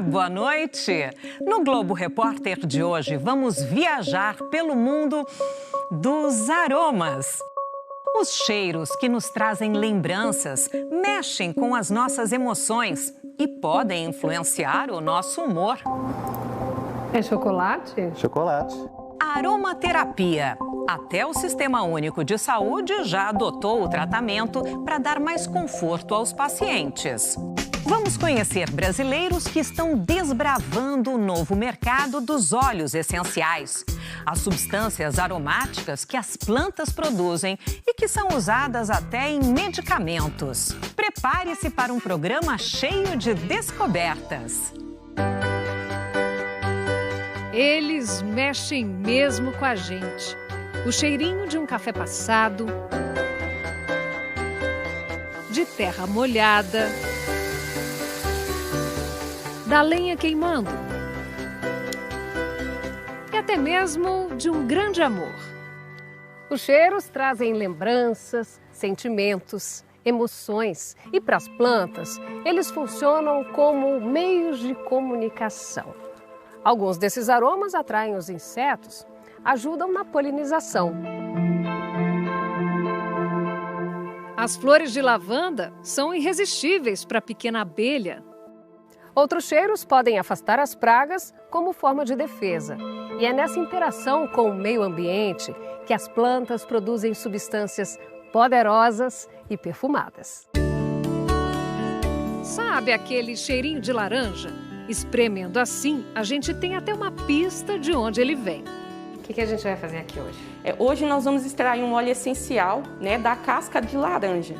boa noite! No Globo Repórter de hoje, vamos viajar pelo mundo dos aromas. Os cheiros que nos trazem lembranças mexem com as nossas emoções e podem influenciar o nosso humor. É chocolate? Chocolate. Aromaterapia. Até o Sistema Único de Saúde já adotou o tratamento para dar mais conforto aos pacientes. Vamos conhecer brasileiros que estão desbravando o novo mercado dos óleos essenciais. As substâncias aromáticas que as plantas produzem e que são usadas até em medicamentos. Prepare-se para um programa cheio de descobertas. Eles mexem mesmo com a gente. O cheirinho de um café passado, de terra molhada, da lenha queimando e até mesmo de um grande amor. Os cheiros trazem lembranças, sentimentos, emoções e para as plantas, eles funcionam como meios de comunicação. Alguns desses aromas atraem os insetos, ajudam na polinização. As flores de lavanda são irresistíveis para a pequena abelha. Outros cheiros podem afastar as pragas como forma de defesa. E é nessa interação com o meio ambiente que as plantas produzem substâncias poderosas e perfumadas. Sabe aquele cheirinho de laranja? Espremendo assim, a gente tem até uma pista de onde ele vem. O que a gente vai fazer aqui hoje? Hoje nós vamos extrair um óleo essencial, da casca de laranja.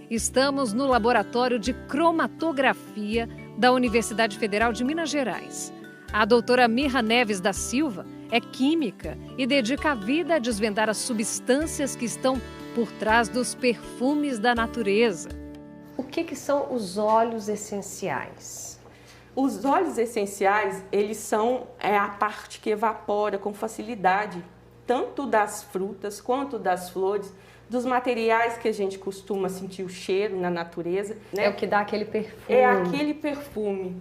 Estamos no laboratório de cromatografia da Universidade Federal de Minas Gerais. A doutora Mirra Neves da Silva é química e dedica a vida a desvendar as substâncias que estão por trás dos perfumes da natureza. O que são os óleos essenciais? Os óleos essenciais, eles são a parte que evapora com facilidade, tanto das frutas quanto das flores, dos materiais que a gente costuma sentir o cheiro na natureza. É o que dá aquele perfume. É aquele perfume,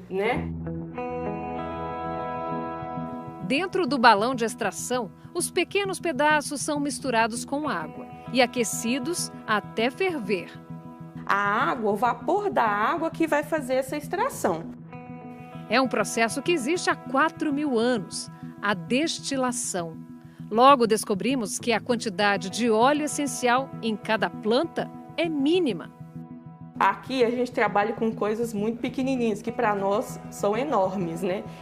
Dentro do balão de extração, os pequenos pedaços são misturados com água e aquecidos até ferver. A água, o vapor da água que vai fazer essa extração. É um processo que existe há 4.000 anos, a destilação. Logo descobrimos que a quantidade de óleo essencial em cada planta é mínima. Aqui a gente trabalha com coisas muito pequenininhas, que para nós são enormes,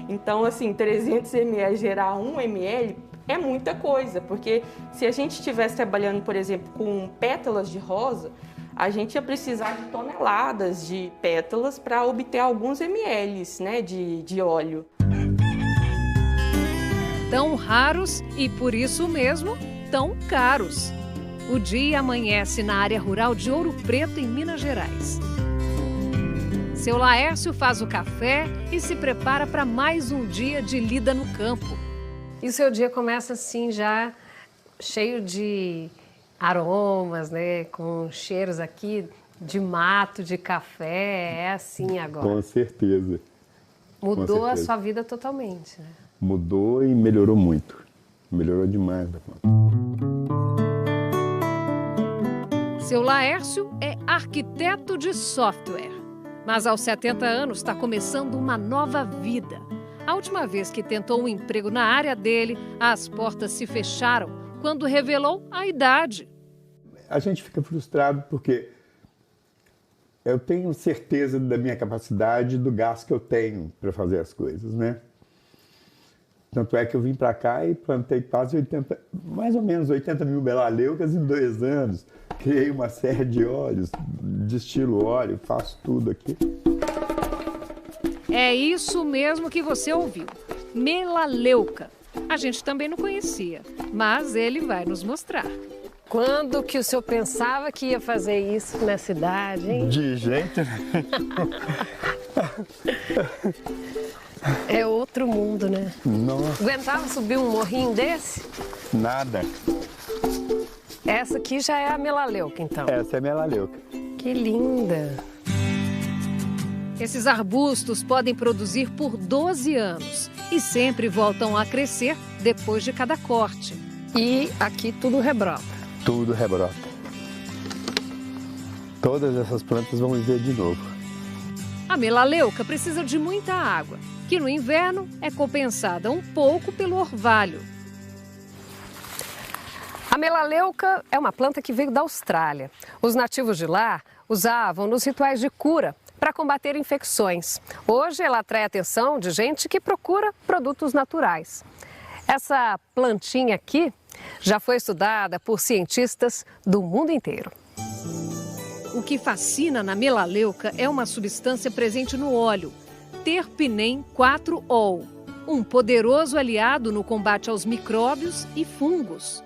Então, 300 ml gerar 1 ml é muita coisa, porque se a gente estivesse trabalhando, por exemplo, com pétalas de rosa, a gente ia precisar de toneladas de pétalas para obter alguns ml, de óleo. Tão raros e, por isso mesmo, tão caros. O dia amanhece na área rural de Ouro Preto, em Minas Gerais. Seu Laércio faz o café e se prepara para mais um dia de lida no campo. E o seu dia começa assim, já cheio de aromas, com cheiros aqui de mato, de café, é assim agora. Com certeza. Mudou a sua vida totalmente, Mudou e melhorou muito. Melhorou demais da conta. Seu Laércio é arquiteto de software, mas aos 70 anos está começando uma nova vida. A última vez que tentou um emprego na área dele, as portas se fecharam quando revelou a idade. A gente fica frustrado porque eu tenho certeza da minha capacidade, do gás que eu tenho para fazer as coisas, Tanto é que eu vim para cá e plantei quase mais ou menos 80 mil melaleucas em 2 anos. Criei uma série de óleos, destilo óleo, faço tudo aqui. É isso mesmo que você ouviu, melaleuca. A gente também não conhecia, mas ele vai nos mostrar. Quando que o senhor pensava que ia fazer isso na cidade, hein? De jeito nenhum. É outro mundo, Nossa. Aguentava subir um morrinho desse? Nada. Essa aqui já é a melaleuca, então. Essa é a melaleuca. Que linda! Esses arbustos podem produzir por 12 anos e sempre voltam a crescer depois de cada corte. E aqui tudo rebrota. Tudo rebrota. Todas essas plantas vão viver de novo. A melaleuca precisa de muita água, que no inverno é compensada um pouco pelo orvalho. A melaleuca é uma planta que veio da Austrália. Os nativos de lá usavam nos rituais de cura para combater infecções. Hoje ela atrai a atenção de gente que procura produtos naturais. Essa plantinha aqui já foi estudada por cientistas do mundo inteiro. O que fascina na melaleuca é uma substância presente no óleo, terpinem 4-ol, um poderoso aliado no combate aos micróbios e fungos.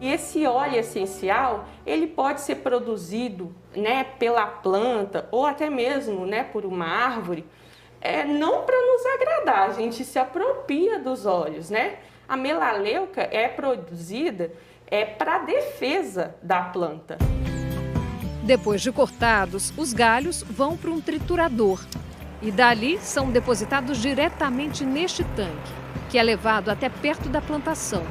E esse óleo essencial, ele pode ser produzido, né, pela planta ou até mesmo, né, por uma árvore, não para nos agradar, a gente se apropria dos óleos, né? A melaleuca é produzida para defesa da planta. Depois de cortados, os galhos vão para um triturador e dali são depositados diretamente neste tanque, que é levado até perto da plantação.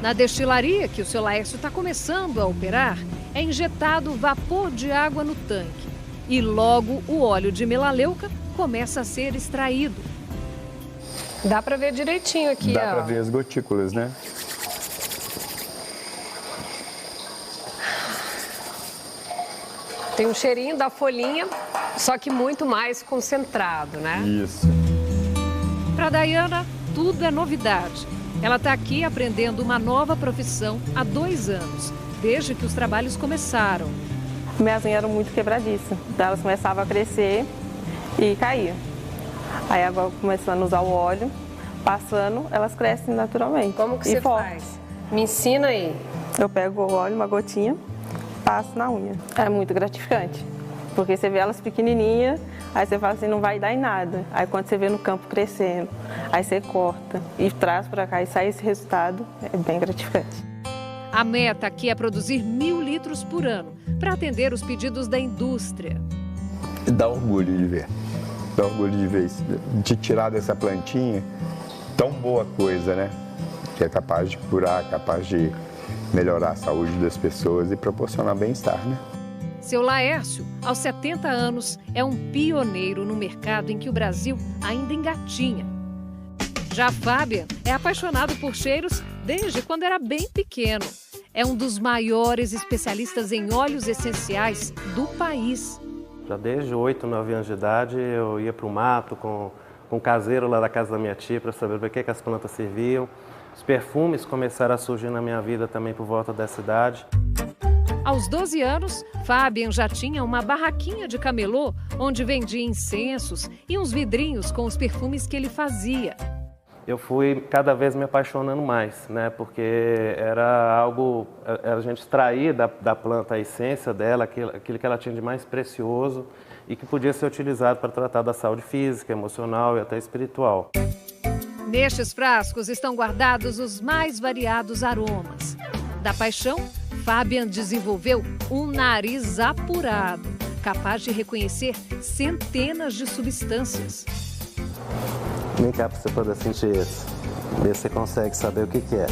Na destilaria, que o seu Laércio está começando a operar, é injetado vapor de água no tanque e logo o óleo de melaleuca começa a ser extraído. Dá para ver direitinho aqui, Dá para ver as gotículas, né? Tem um cheirinho da folhinha, só que muito mais concentrado, né? Isso. Para Dayana, tudo é novidade. Ela está aqui aprendendo uma nova profissão há 2 anos, desde que os trabalhos começaram. Minhas unhas eram muito quebradiças, então elas começavam a crescer e caíam. Aí agora começando a usar o óleo, passando, elas crescem naturalmente. Como que você faz? Me ensina aí. Eu pego o óleo, uma gotinha, passo na unha. É muito gratificante, porque você vê elas pequenininhas, aí você fala assim, não vai dar em nada. Aí quando você vê no campo crescendo, aí você corta e traz para cá e sai esse resultado, é bem gratificante. A meta aqui é produzir 1.000 litros por ano, para atender os pedidos da indústria. Dá orgulho de ver. Dá orgulho de ver isso, de tirar dessa plantinha tão boa coisa, né? Que é capaz de curar, capaz de melhorar a saúde das pessoas e proporcionar bem-estar, né? Seu Laércio, aos 70 anos, é um pioneiro no mercado em que o Brasil ainda engatinha. Já Fábia é apaixonado por cheiros desde quando era bem pequeno. É um dos maiores especialistas em óleos essenciais do país. Já desde 8, 9 anos de idade, eu ia para o mato com o caseiro lá da casa da minha tia para saber para que as plantas serviam. Os perfumes começaram a surgir na minha vida também por volta dessa idade. Aos 12 anos, Fabian já tinha uma barraquinha de camelô onde vendia incensos e uns vidrinhos com os perfumes que ele fazia. Eu fui cada vez me apaixonando mais, né? Porque era algo, a gente extrair da planta a essência dela, aquilo que ela tinha de mais precioso e que podia ser utilizado para tratar da saúde física, emocional e até espiritual. Nestes frascos estão guardados os mais variados aromas. Da paixão, Fabian desenvolveu um nariz apurado, capaz de reconhecer centenas de substâncias. Vem cá para você poder sentir isso. Ver se você consegue saber o que é.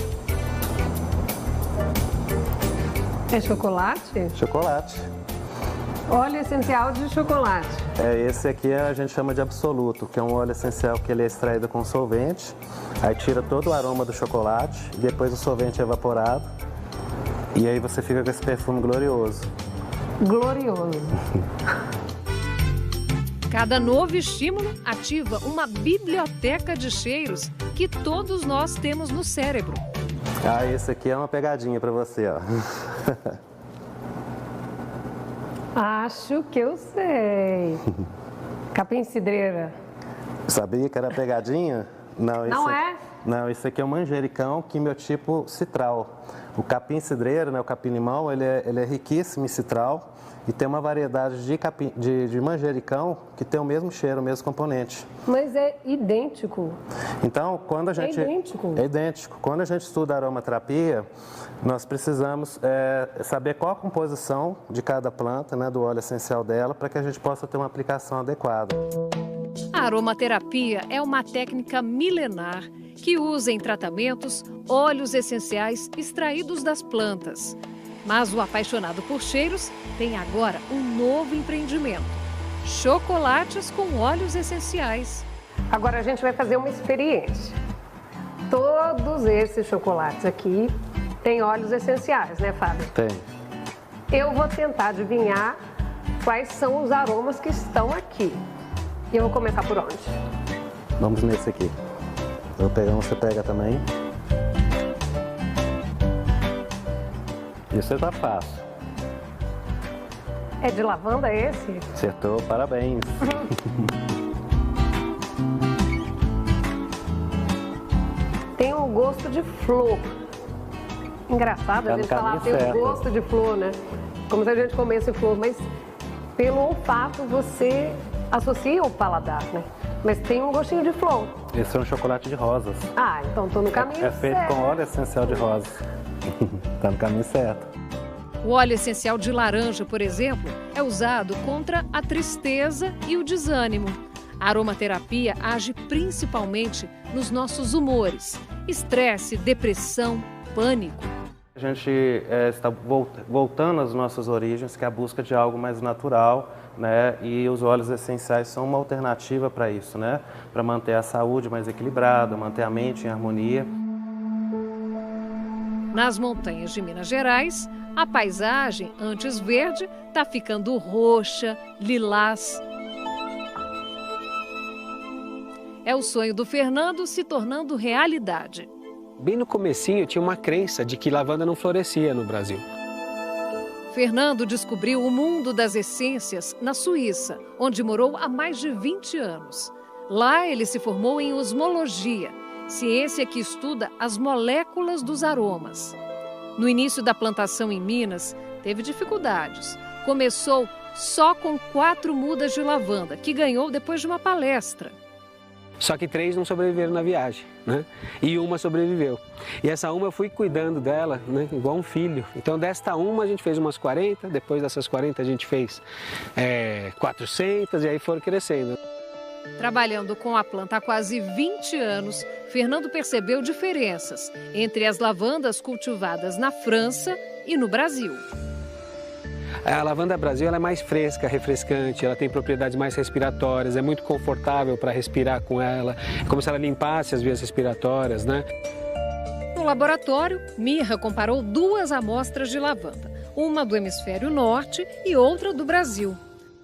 É chocolate? Chocolate. Óleo essencial de chocolate. Esse aqui a gente chama de absoluto, que é um óleo essencial que ele é extraído com solvente. Aí tira todo o aroma do chocolate, depois o solvente é evaporado. E aí você fica com esse perfume glorioso. Glorioso. Cada novo estímulo ativa uma biblioteca de cheiros que todos nós temos no cérebro. Esse aqui é uma pegadinha para você, ó. Acho que eu sei. Capim-cidreira. Sabia que era pegadinha? Não é? Não, isso aqui é um manjericão quimiotipo citral. O capim-cidreira, né, o capim-limão, ele é riquíssimo em citral e tem uma variedade de manjericão que tem o mesmo cheiro, o mesmo componente. Mas é idêntico. Então, quando a gente... É idêntico. É idêntico. Quando a gente estuda aromaterapia, nós precisamos saber qual a composição de cada planta, né, do óleo essencial dela, para que a gente possa ter uma aplicação adequada. A aromaterapia é uma técnica milenar que usa em tratamentos óleos essenciais extraídos das plantas. Mas o apaixonado por cheiros tem agora um novo empreendimento: chocolates com óleos essenciais. Agora a gente vai fazer uma experiência. Todos esses chocolates aqui têm óleos essenciais, né, Fábio? Tem. Eu vou tentar adivinhar quais são os aromas que estão aqui. E eu vou começar por onde? Vamos nesse aqui. Eu vou pegar um, você pega também. Isso tá fácil. É de lavanda esse? Acertou, parabéns. Tem um gosto de flor. Engraçado a gente falar tem um gosto de flor, né? Como se a gente comesse flor, mas pelo olfato você associa o paladar, né? Mas tem um gostinho de flor. Esse é um chocolate de rosas. Ah, então tô no caminho certo. É feito com óleo essencial de rosas. Tá no caminho certo. O óleo essencial de laranja, por exemplo, é usado contra a tristeza e o desânimo. A aromaterapia age principalmente nos nossos humores: estresse, depressão, pânico. A gente está voltando às nossas origens, que é a busca de algo mais natural, né? E os óleos essenciais são uma alternativa para isso, né? Para manter a saúde mais equilibrada, manter a mente em harmonia. Nas montanhas de Minas Gerais, a paisagem, antes verde, está ficando roxa, lilás. É o sonho do Fernando se tornando realidade. Bem no comecinho tinha uma crença de que lavanda não florescia no Brasil. Fernando descobriu o mundo das essências na Suíça, onde morou há mais de 20 anos. Lá ele se formou em osmologia, ciência que estuda as moléculas dos aromas. No início da plantação em Minas, teve dificuldades. Começou só com 4 mudas de lavanda, que ganhou depois de uma palestra. Só que 3 não sobreviveram na viagem, né? E uma sobreviveu. E essa uma eu fui cuidando dela, né? Igual um filho. Então desta uma a gente fez umas 40, depois dessas 40 a gente fez 400 e aí foram crescendo. Trabalhando com a planta há quase 20 anos, Fernando percebeu diferenças entre as lavandas cultivadas na França e no Brasil. A lavanda Brasil ela é mais fresca, refrescante, ela tem propriedades mais respiratórias, é muito confortável para respirar com ela, é como se ela limpasse as vias respiratórias, né? No laboratório, Mirra comparou 2 amostras de lavanda, uma do hemisfério norte e outra do Brasil.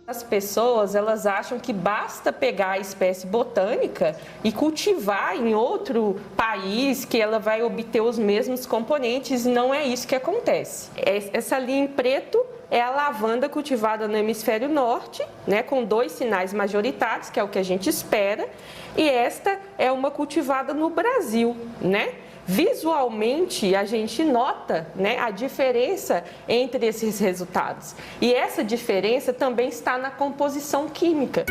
As pessoas, elas acham que basta pegar a espécie botânica e cultivar em outro país que ela vai obter os mesmos componentes, e não é isso que acontece. Essa linha em preto é a lavanda cultivada no hemisfério norte, né, com 2 sinais majoritários, que é o que a gente espera, e esta é uma cultivada no Brasil, né? Visualmente, a gente nota, né, a diferença entre esses resultados. E essa diferença também está na composição química.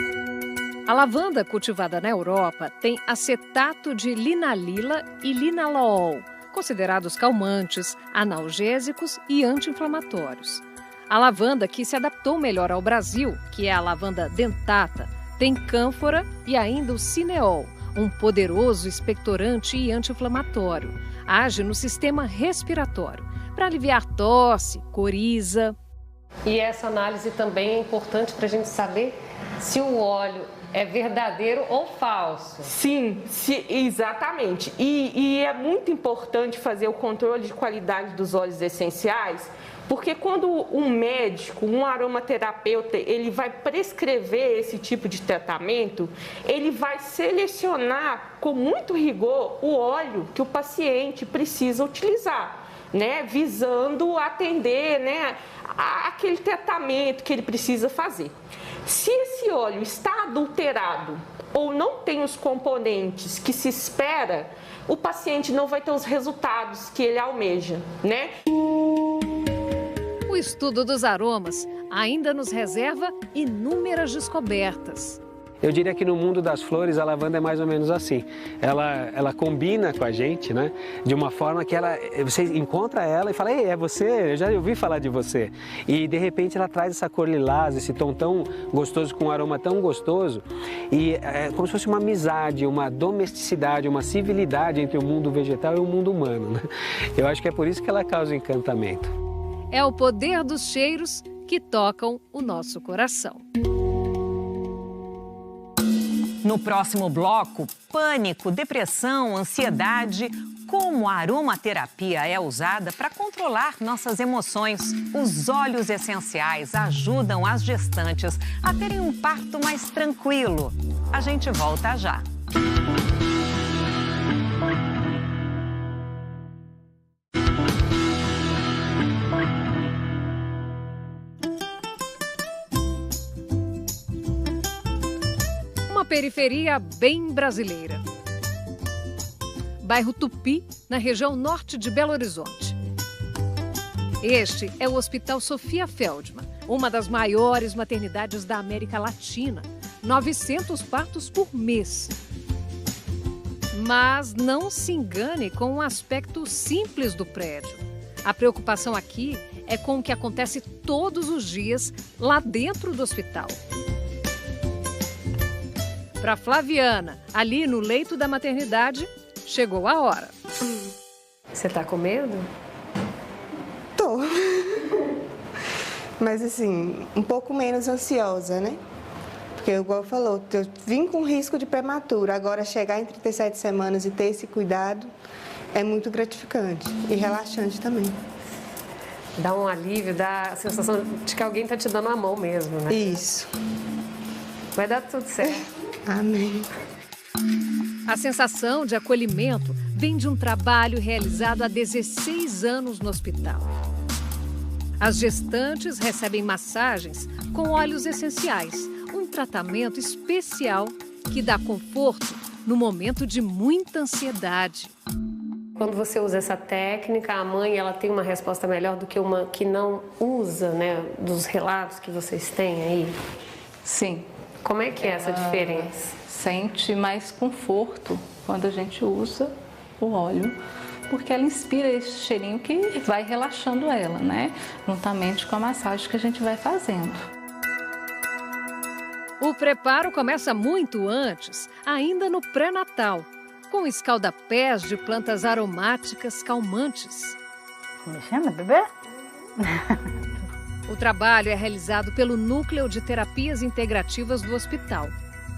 A lavanda cultivada na Europa tem acetato de linalila e linalool, considerados calmantes, analgésicos e anti-inflamatórios. A lavanda que se adaptou melhor ao Brasil, que é a lavanda dentata, tem cânfora e ainda o cineol, um poderoso expectorante e anti-inflamatório. Age no sistema respiratório para aliviar tosse, coriza. E essa análise também é importante para a gente saber se o óleo é verdadeiro ou falso. Sim, exatamente. E é muito importante fazer o controle de qualidade dos óleos essenciais, porque quando um médico, um aromaterapeuta, ele vai prescrever esse tipo de tratamento, ele vai selecionar com muito rigor o óleo que o paciente precisa utilizar, né? Visando atender, né, aquele tratamento que ele precisa fazer. Se esse óleo está adulterado ou não tem os componentes que se espera, o paciente não vai ter os resultados que ele almeja, né? O estudo dos aromas ainda nos reserva inúmeras descobertas. Eu diria que no mundo das flores a lavanda é mais ou menos assim. Ela combina com a gente, né? De uma forma que você encontra ela e fala: ei, é você, eu já ouvi falar de você. E de repente ela traz essa cor lilás, esse tom tão gostoso, com um aroma tão gostoso. E é como se fosse uma amizade, uma domesticidade, uma civilidade entre o mundo vegetal e o mundo humano, né? Eu acho que é por isso que ela causa encantamento. É o poder dos cheiros que tocam o nosso coração. No próximo bloco, pânico, depressão, ansiedade, como a aromaterapia é usada para controlar nossas emoções. Os óleos essenciais ajudam as gestantes a terem um parto mais tranquilo. A gente volta já. Periferia bem brasileira. Bairro Tupi, na região norte de Belo Horizonte. Este é o Hospital Sofia Feldman, uma das maiores maternidades da América Latina. 900 partos por mês. Mas não se engane com o aspecto simples do prédio. A preocupação aqui é com o que acontece todos os dias lá dentro do hospital. Para Flaviana, ali no leito da maternidade, chegou a hora. Você tá com medo? Tô. Mas assim, um pouco menos ansiosa, né? Porque, igual falou, eu vim com risco de prematura. Agora, chegar em 37 semanas e ter esse cuidado é muito gratificante e relaxante também. Dá um alívio, dá a sensação de que alguém tá te dando a mão mesmo, né? Isso. Vai dar tudo certo. Amém. A sensação de acolhimento vem de um trabalho realizado há 16 anos no hospital. As gestantes recebem massagens com óleos essenciais, um tratamento especial que dá conforto no momento de muita ansiedade. Quando você usa essa técnica, a mãe ela tem uma resposta melhor do que uma que não usa, né? Dos relatos que vocês têm aí? Sim. Como é que é essa diferença? Sente mais conforto quando a gente usa o óleo, porque ela inspira esse cheirinho que vai relaxando ela, né? Juntamente com a massagem que a gente vai fazendo. O preparo começa muito antes, ainda no pré-natal, com escaldapés de plantas aromáticas calmantes. Me chama, bebê? O trabalho é realizado pelo Núcleo de Terapias Integrativas do hospital.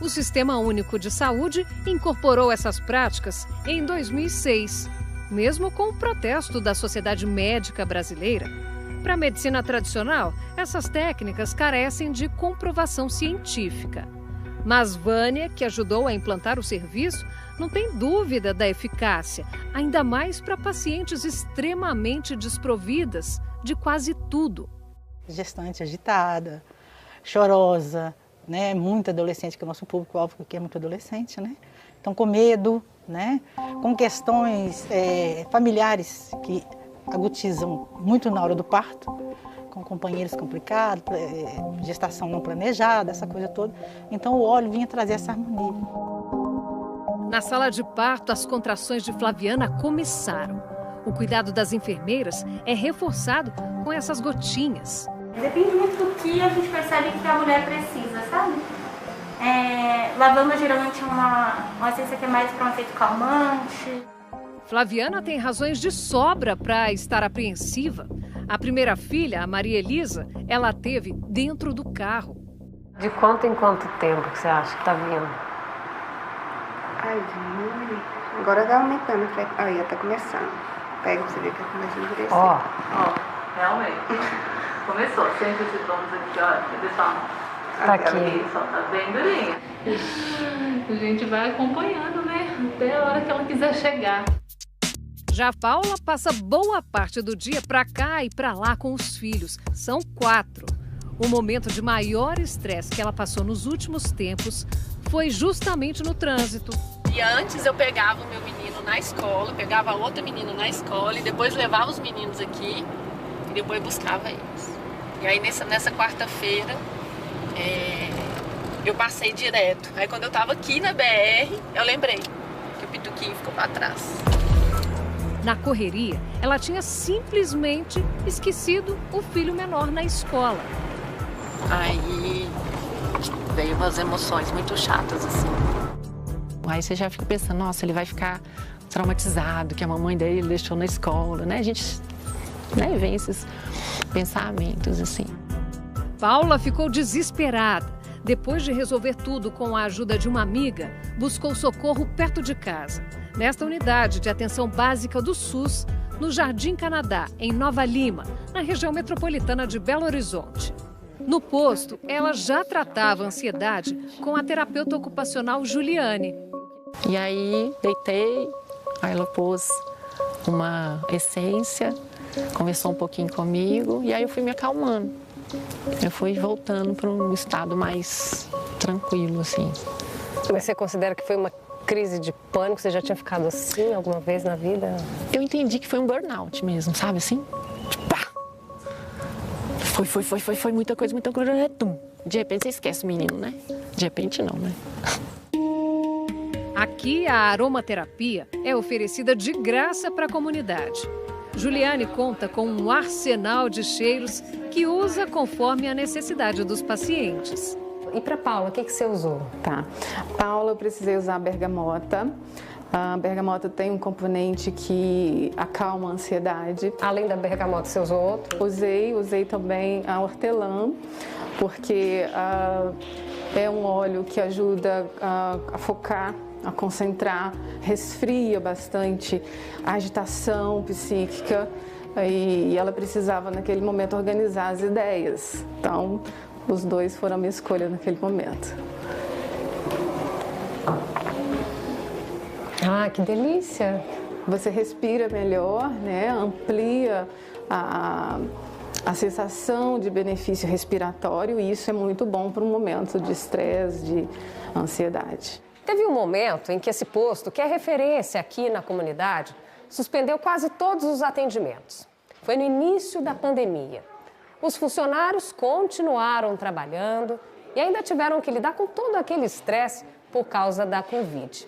O Sistema Único de Saúde incorporou essas práticas em 2006, mesmo com o protesto da Sociedade Médica Brasileira. Para a medicina tradicional, essas técnicas carecem de comprovação científica. Mas Vânia, que ajudou a implantar o serviço, não tem dúvida da eficácia, ainda mais para pacientes extremamente desprovidas de quase tudo. Gestante agitada, chorosa, né? Muito adolescente, que o nosso público-alvo aqui é muito adolescente, né? Então, com medo, né? Com questões familiares que agudizam muito na hora do parto, com companheiros complicados, gestação não planejada, essa coisa toda. Então, o óleo vinha trazer essa harmonia. Na sala de parto, as contrações de Flaviana começaram. O cuidado das enfermeiras é reforçado com essas gotinhas. Depende muito do que a gente percebe que a mulher precisa, sabe? Lavanda geralmente é uma essência que é mais para um efeito calmante. Flaviana tem razões de sobra para estar apreensiva. A primeira filha, a Maria Elisa, ela teve dentro do carro. De quanto em quanto tempo que você acha que está vindo? Ai, agora tá aumentando. Aí, tá começando. Pega pra você ver que começa a endurecer. Ó, realmente. Começou. Sempre esses sintomas aqui, ó. Pessoal, tá aqui. Só tá bem durinha. A gente vai acompanhando, né? Até a hora que ela quiser chegar. Já Paula passa boa parte do dia para cá e para lá com os filhos. São 4. O momento de maior estresse que ela passou nos últimos tempos foi justamente no trânsito. E antes eu pegava o meu menino na escola, pegava outro menino na escola e depois levava os meninos aqui. e depois buscava eles. E aí nessa quarta-feira eu passei direto. Aí quando eu tava aqui na BR, eu lembrei que o Pituquinho ficou para trás. Na correria, ela tinha simplesmente esquecido o filho menor na escola. Aí veio umas emoções muito chatas, assim. Aí você já fica pensando, nossa, ele vai ficar traumatizado, que a mamãe dele deixou na escola, né? A gente vem esses pensamentos, assim. Paula ficou desesperada. Depois de resolver tudo com a ajuda de uma amiga, buscou socorro perto de casa. Nesta unidade de atenção básica do SUS, no Jardim Canadá, em Nova Lima, na região metropolitana de Belo Horizonte. No posto, ela já tratava a ansiedade com a terapeuta ocupacional Juliane. E aí, deitei, aí ela pôs uma essência, conversou um pouquinho comigo e aí eu fui me acalmando. Eu fui voltando para um estado mais tranquilo, assim. Mas você considera que foi uma crise de pânico? Você já tinha ficado assim alguma vez na vida? Eu entendi que foi um burnout mesmo, sabe assim? Pá! Foi muita coisa, de repente você esquece o menino, né? De repente não, né? Aqui a aromaterapia é oferecida de graça para a comunidade. Juliane conta com um arsenal de cheiros que usa conforme a necessidade dos pacientes. E para Paula, o que você usou? Tá. Paula, eu precisei usar a bergamota. A bergamota tem um componente que acalma a ansiedade. Além da bergamota, você usou outro? Usei também a hortelã, porque é um óleo que ajuda a focar, a concentrar, resfria bastante a agitação psíquica e ela precisava naquele momento organizar as ideias. Então, os dois foram a minha escolha naquele momento. Ah, que delícia! Você respira melhor, né? Amplia a sensação de benefício respiratório e isso é muito bom para um momento de estresse, de ansiedade. Teve um momento em que esse posto, que é referência aqui na comunidade, suspendeu quase todos os atendimentos. Foi no início da pandemia. Os funcionários continuaram trabalhando e ainda tiveram que lidar com todo aquele estresse por causa da Covid.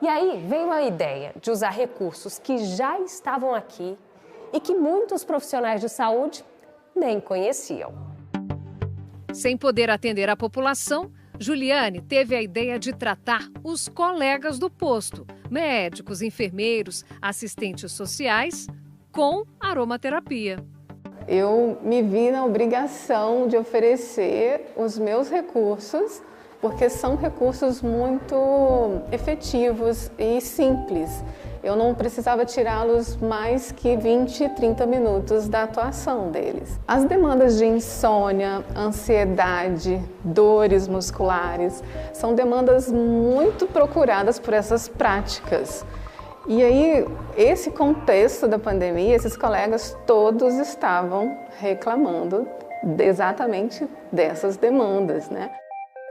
E aí veio a ideia de usar recursos que já estavam aqui e que muitos profissionais de saúde nem conheciam. Sem poder atender a população, Juliane teve a ideia de tratar os colegas do posto, médicos, enfermeiros, assistentes sociais, com aromaterapia. Eu me vi na obrigação de oferecer os meus recursos, porque são recursos muito efetivos e simples. Eu não precisava tirá-los mais que 20, 30 minutos da atuação deles. As demandas de insônia, ansiedade, dores musculares, são demandas muito procuradas por essas práticas. E aí, esse contexto da pandemia, esses colegas todos estavam reclamando exatamente dessas demandas, né?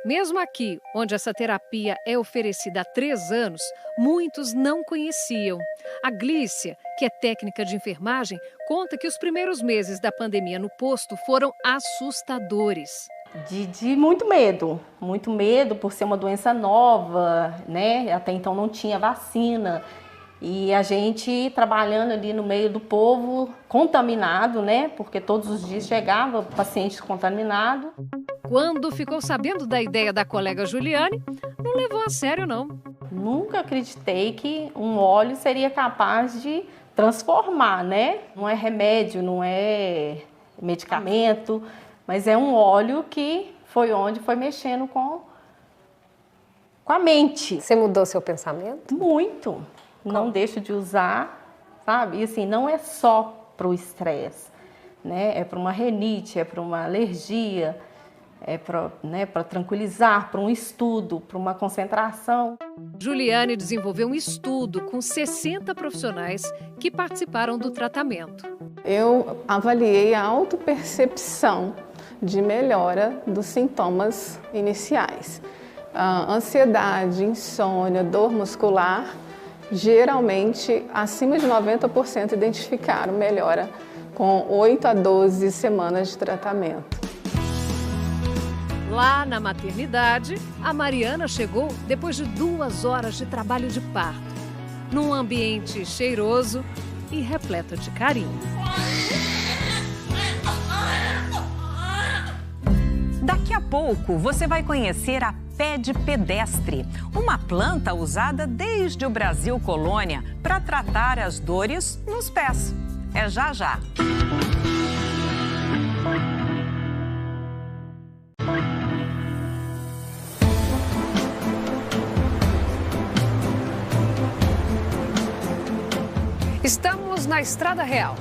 Mesmo aqui, onde essa terapia é oferecida há 3 anos, muitos não conheciam. A Glícia, que é técnica de enfermagem, conta que os primeiros meses da pandemia no posto foram assustadores. De muito medo por ser uma doença nova, né? Até então não tinha vacina. E a gente trabalhando ali no meio do povo, contaminado, né? Porque todos os dias chegava paciente contaminado. Quando ficou sabendo da ideia da colega Juliane, não levou a sério, não. Nunca acreditei que um óleo seria capaz de transformar, né? Não é remédio, não é medicamento, mas é um óleo que foi onde foi mexendo com a mente. Você mudou seu pensamento? Muito. Não deixo de usar, sabe? E assim, não é só para o estresse, né? É para uma rinite, é para uma alergia, é para tranquilizar, para um estudo, para uma concentração. Juliane desenvolveu um estudo com 60 profissionais que participaram do tratamento. Eu avaliei a autopercepção de melhora dos sintomas iniciais. Ansiedade, insônia, dor muscular, geralmente acima de 90% identificaram melhora com 8 a 12 semanas de tratamento. Lá na maternidade, a Mariana chegou depois de 2 horas de trabalho de parto, num ambiente cheiroso e repleto de carinho. Daqui a pouco você vai conhecer a pé de pedestre, uma planta usada desde o Brasil colônia para tratar as dores nos pés. É já já. Estamos na Estrada Real.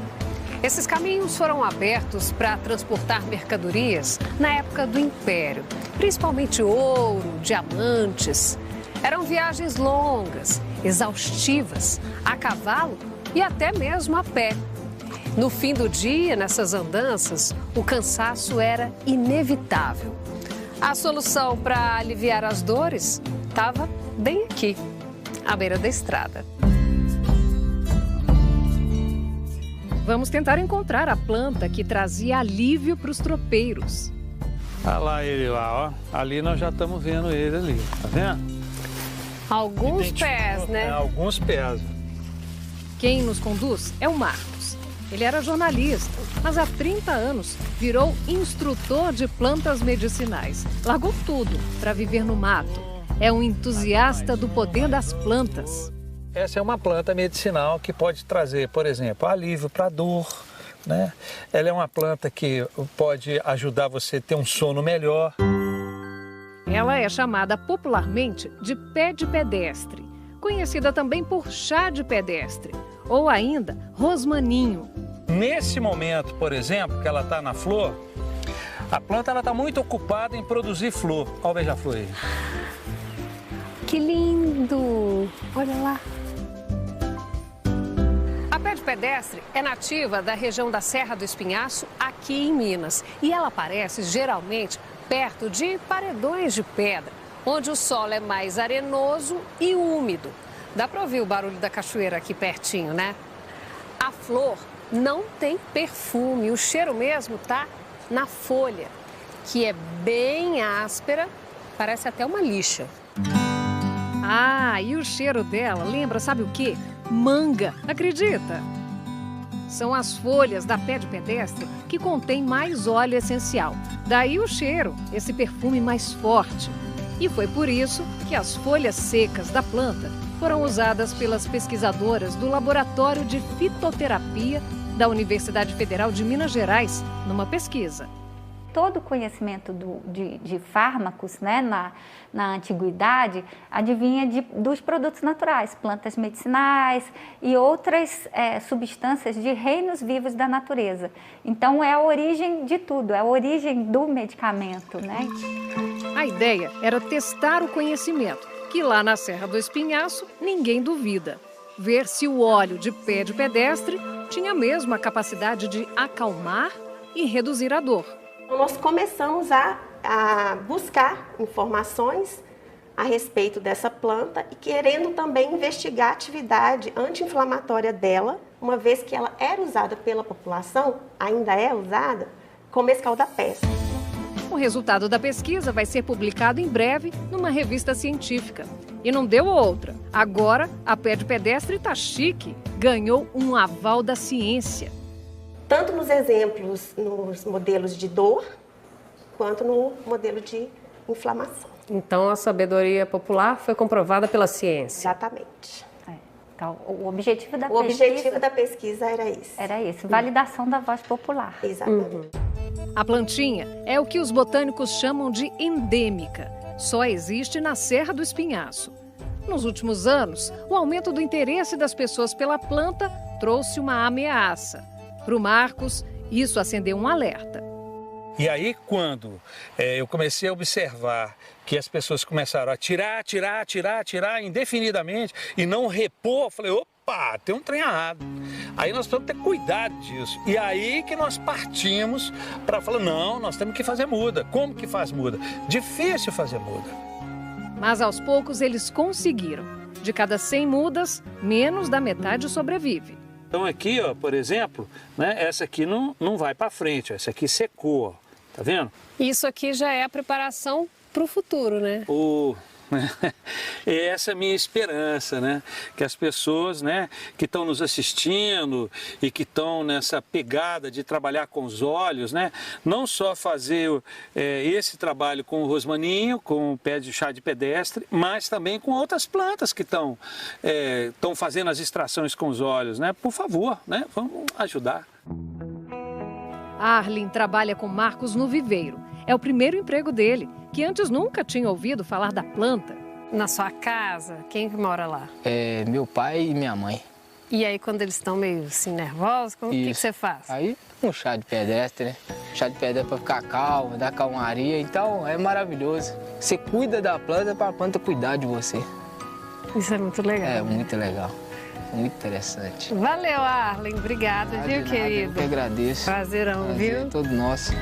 Esses caminhos foram abertos para transportar mercadorias na época do Império, principalmente ouro, diamantes. Eram viagens longas, exaustivas, a cavalo e até mesmo a pé. No fim do dia, nessas andanças, o cansaço era inevitável. A solução para aliviar as dores estava bem aqui, à beira da estrada. Vamos tentar encontrar a planta que trazia alívio para os tropeiros. Olha lá ele lá, ó. Ali nós já estamos vendo ele ali, tá vendo? Alguns pés, né? Alguns pés. Quem nos conduz é o Marcos. Ele era jornalista, mas há 30 anos virou instrutor de plantas medicinais. Largou tudo para viver no mato. É um entusiasta do poder das plantas. Essa é uma planta medicinal que pode trazer, por exemplo, alívio para dor, né? Ela é uma planta que pode ajudar você a ter um sono melhor. Ela é chamada popularmente de pé de pedestre, conhecida também por chá de pedestre, ou ainda rosmaninho. Nesse momento, por exemplo, que ela está na flor, a planta está muito ocupada em produzir flor. Olha o beija-flor aí. Que lindo! Olha lá. A pé de pedestre é nativa da região da Serra do Espinhaço, aqui em Minas. E ela aparece geralmente perto de paredões de pedra, onde o solo é mais arenoso e úmido. Dá para ouvir o barulho da cachoeira aqui pertinho, né? A flor não tem perfume, o cheiro mesmo tá na folha, que é bem áspera, parece até uma lixa. Ah, e o cheiro dela lembra, sabe o quê? Manga, acredita? São as folhas da pé de pedestre que contém mais óleo essencial. Daí o cheiro, esse perfume mais forte. E foi por isso que as folhas secas da planta foram usadas pelas pesquisadoras do Laboratório de Fitoterapia da Universidade Federal de Minas Gerais, numa pesquisa. Todo o conhecimento de fármacos, né, na antiguidade advinha dos produtos naturais, plantas medicinais e outras substâncias de reinos vivos da natureza. Então é a origem de tudo, é a origem do medicamento, né? A ideia era testar o conhecimento, que lá na Serra do Espinhaço ninguém duvida. Ver se o óleo de pé de pedestre tinha mesmo a capacidade de acalmar e reduzir a dor. Nós começamos a buscar informações a respeito dessa planta e querendo também investigar a atividade anti-inflamatória dela, uma vez que ela era usada pela população, ainda é usada, como escalda-pés. O resultado da pesquisa vai ser publicado em breve numa revista científica. E não deu outra. Agora, a pé de pedestre tá chique, ganhou um aval da ciência. Tanto nos exemplos, nos modelos de dor, quanto no modelo de inflamação. Então, a sabedoria popular foi comprovada pela ciência. Exatamente. Então, o objetivo da pesquisa era esse. Era esse, validação da voz popular. Exatamente. A plantinha é o que os botânicos chamam de endêmica. Só existe na Serra do Espinhaço. Nos últimos anos, o aumento do interesse das pessoas pela planta trouxe uma ameaça. Para o Marcos, isso acendeu um alerta. E aí, quando eu comecei a observar que as pessoas começaram a tirar indefinidamente e não repor, eu falei, opa, tem um trem errado. Aí nós precisamos ter cuidado disso. E aí que nós partimos para falar, não, nós temos que fazer muda. Como que faz muda? Difícil fazer muda. Mas aos poucos eles conseguiram. De cada 100 mudas, menos da metade sobrevive. Então aqui, ó, por exemplo, né, essa aqui não vai para frente, ó, essa aqui secou, ó, tá vendo? Isso aqui já é a preparação para o futuro, né? Essa é a minha esperança, né? Que as pessoas, né, que estão nos assistindo e que estão nessa pegada de trabalhar com os olhos, né, não só fazer esse trabalho com o rosmaninho, com o pé de chá de pedestre, mas também com outras plantas que estão fazendo as extrações com os olhos, né? Por favor, né? Vamos ajudar. Arlen trabalha com Marcos no viveiro. É o primeiro emprego dele, que antes nunca tinha ouvido falar da planta. Na sua casa, quem mora lá? Meu pai e minha mãe. E aí, quando eles estão meio assim nervosos, o que você faz? Aí, um chá de pedestre, né? Chá de pedestre para ficar calmo, dar calmaria. Então, é maravilhoso. Você cuida da planta para a planta cuidar de você. Isso é muito legal. É muito legal. Muito interessante. Valeu, Arlen. Obrigada, viu, querido? Eu que agradeço. Prazerão, Prazer viu? É todo nosso.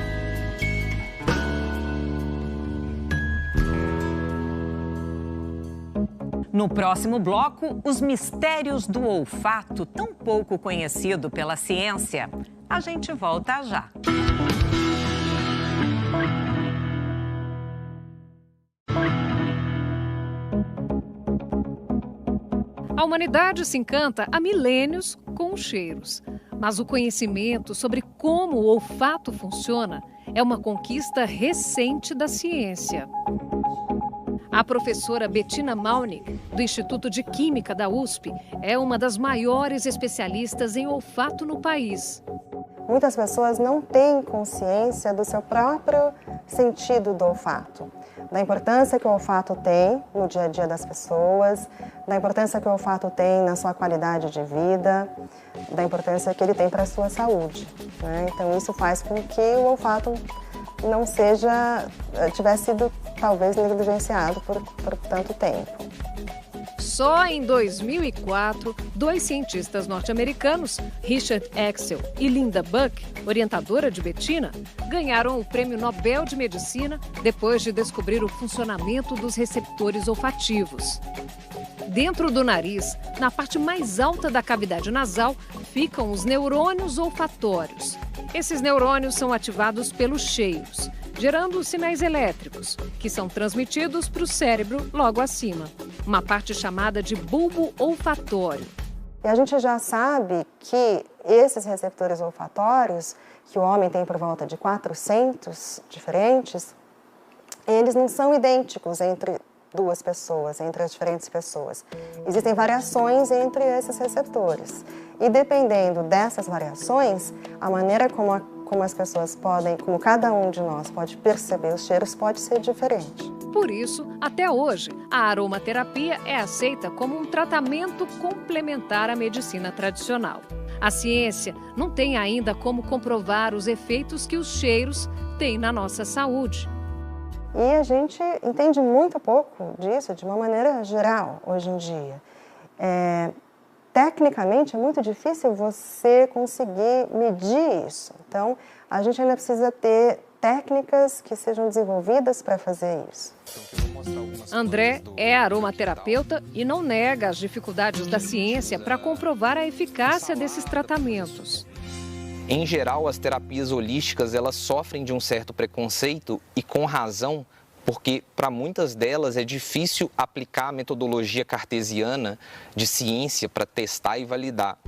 No próximo bloco, os mistérios do olfato, tão pouco conhecido pela ciência. A gente volta já. A humanidade se encanta há milênios com os cheiros. Mas o conhecimento sobre como o olfato funciona é uma conquista recente da ciência. A professora Bettina Malnick, do Instituto de Química da USP, é uma das maiores especialistas em olfato no país. Muitas pessoas não têm consciência do seu próprio sentido do olfato, da importância que o olfato tem no dia a dia das pessoas, da importância que o olfato tem na sua qualidade de vida, da importância que ele tem para a sua saúde, né? Então isso faz com que o olfato não tivesse sido talvez negligenciado por tanto tempo. Só em 2004, 2 cientistas norte-americanos, Richard Axel e Linda Buck, orientadora de Bettina, ganharam o Prêmio Nobel de Medicina depois de descobrir o funcionamento dos receptores olfativos. Dentro do nariz, na parte mais alta da cavidade nasal, ficam os neurônios olfatórios. Esses neurônios são ativados pelos cheiros, gerando sinais elétricos, que são transmitidos para o cérebro logo acima, uma parte chamada de bulbo olfatório. E a gente já sabe que esses receptores olfatórios, que o homem tem por volta de 400 diferentes, eles não são idênticos entre duas pessoas, entre as diferentes pessoas. Existem variações entre esses receptores. E dependendo dessas variações, a maneira como as pessoas podem, como cada um de nós pode perceber os cheiros pode ser diferente. Por isso, até hoje, a aromaterapia é aceita como um tratamento complementar à medicina tradicional. A ciência não tem ainda como comprovar os efeitos que os cheiros têm na nossa saúde. E a gente entende muito pouco disso de uma maneira geral hoje em dia. Tecnicamente é muito difícil você conseguir medir isso. Então, a gente ainda precisa ter técnicas que sejam desenvolvidas para fazer isso. André é aromaterapeuta e não nega as dificuldades da ciência para comprovar a eficácia desses tratamentos. Em geral, as terapias holísticas elas sofrem de um certo preconceito e com razão, porque para muitas delas é difícil aplicar a metodologia cartesiana de ciência para testar e validar.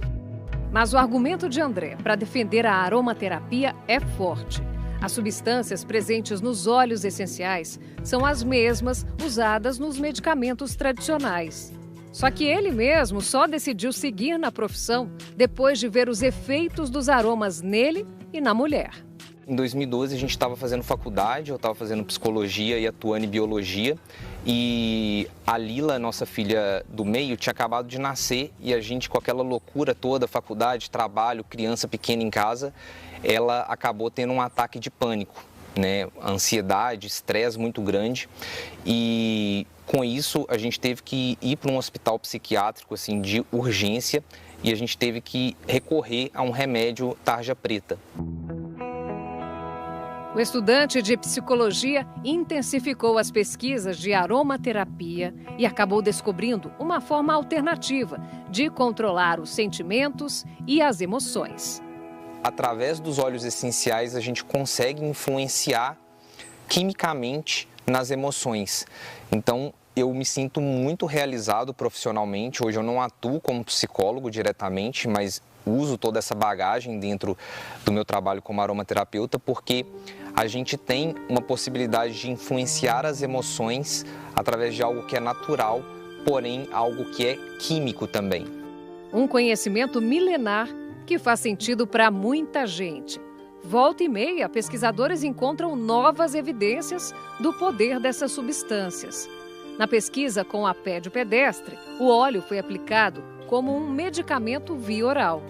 Mas o argumento de André para defender a aromaterapia é forte. As substâncias presentes nos óleos essenciais são as mesmas usadas nos medicamentos tradicionais. Só que ele mesmo só decidiu seguir na profissão depois de ver os efeitos dos aromas nele e na mulher. Em 2012 a gente estava fazendo faculdade, eu estava fazendo psicologia e atuando em biologia. E a Lila, nossa filha do meio, tinha acabado de nascer e a gente com aquela loucura toda, faculdade, trabalho, criança pequena em casa, ela acabou tendo um ataque de pânico, né? Ansiedade, estresse muito grande e com isso a gente teve que ir para um hospital psiquiátrico assim, de urgência e a gente teve que recorrer a um remédio tarja preta. O estudante de psicologia intensificou as pesquisas de aromaterapia e acabou descobrindo uma forma alternativa de controlar os sentimentos e as emoções. Através dos óleos essenciais, a gente consegue influenciar quimicamente nas emoções. Então, eu me sinto muito realizado profissionalmente. Hoje eu não atuo como psicólogo diretamente, mas uso toda essa bagagem dentro do meu trabalho como aromaterapeuta, porque a gente tem uma possibilidade de influenciar as emoções através de algo que é natural, porém algo que é químico também. Um conhecimento milenar que faz sentido para muita gente. Volta e meia, pesquisadores encontram novas evidências do poder dessas substâncias. Na pesquisa com a pédio pedestre, o óleo foi aplicado como um medicamento via oral.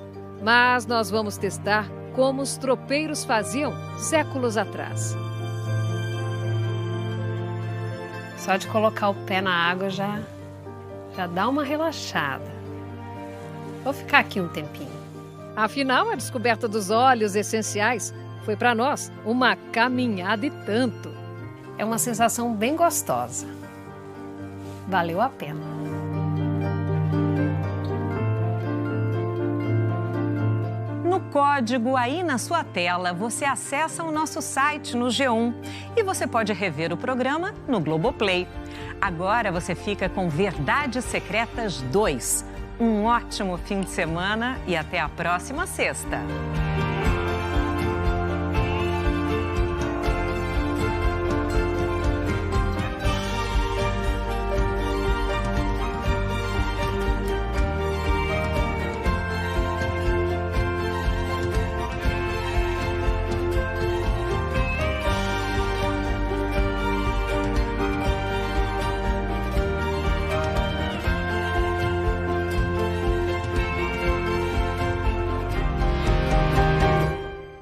Mas nós vamos testar como os tropeiros faziam séculos atrás. Só de colocar o pé na água já dá uma relaxada. Vou ficar aqui um tempinho. Afinal, a descoberta dos óleos essenciais foi para nós uma caminhada e tanto. É uma sensação bem gostosa. Valeu a pena. No código aí na sua tela, você acessa o nosso site no G1 e você pode rever o programa no Globoplay. Agora você fica com Verdades Secretas 2. Um ótimo fim de semana e até a próxima sexta.